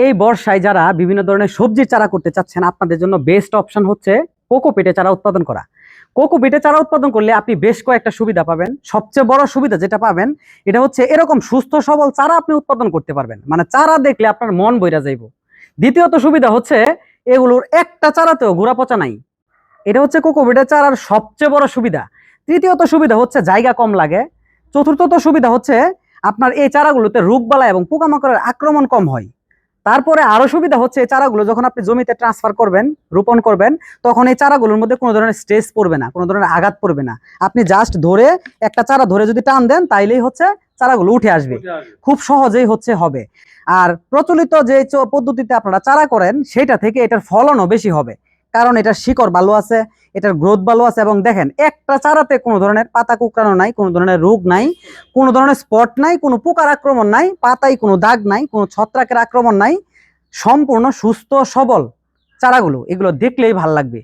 এই বর্ষায় যারা বিভিন্ন ধরনের সবজির চারা করতে চাচ্ছেন, আপনাদের জন্য বেস্ট অপশন হচ্ছে কোকোপিটে চারা উৎপাদন করা। কোকোপিটে চারা উৎপাদন করলে আপনি বেশ কয়েকটা সুবিধা পাবেন। সবচেয়ে বড় সুবিধা যেটা পাবেন, এটা হচ্ছে এরকম সুস্থ সবল চারা আপনি উৎপাদন করতে পারবেন, মানে চারা দেখলে আপনার মন বইরা যাইব। দ্বিতীয়ত সুবিধা হচ্ছে এগুলোর একটা চারাতেও গোড়া পচা নাই। এটা হচ্ছে কোকোপিটে চারার সবচেয়ে বড় সুবিধা। তৃতীয়ত সুবিধা হচ্ছে জায়গা কম লাগে। চতুর্থত সুবিধা হচ্ছে আপনার এই চারাগুলোতে রোগবালাই এবং পোকামাকড়ের আক্রমণ কম হয়। তারপরে আরো সুবিধা হচ্ছে এই চারাগুলো যখন আপনি জমিতে ট্রান্সফার করবেন, রোপণ করবেন, তখন এই চারাগুলোর মধ্যে কোনো ধরনের স্ট্রেস পড়বে না, কোনো ধরনের আঘাত পড়বে না। আপনি জাস্ট ধরে একটা চারা ধরে যদি টান দেন, তাইলেই হচ্ছে চারাগুলো উঠে আসবে, খুব সহজেই হচ্ছে হবে। আর প্রচলিত যে পদ্ধতিতে আপনারা চারা করেন, সেটা থেকে এটার ফলনও বেশি হবে, কারণ এটার শিকড় ভালো আছে, এটার গ্রোথ ভালো আছে। এবং দেখেন, একটা চারাতে কোনো ধরনের পাতা কুঁকড়ানো নাই, কোনো ধরনের রোগ নাই, কোনো ধরনের স্পট নাই, কোনো পোকার আক্রমণ নাই, পাতায় কোনো দাগ নাই, কোনো ছত্রাকের আক্রমণ নাই। সম্পূর্ণ সুস্থ সবল চারাগুলো, এগুলো দেখলেই ভাল লাগবে।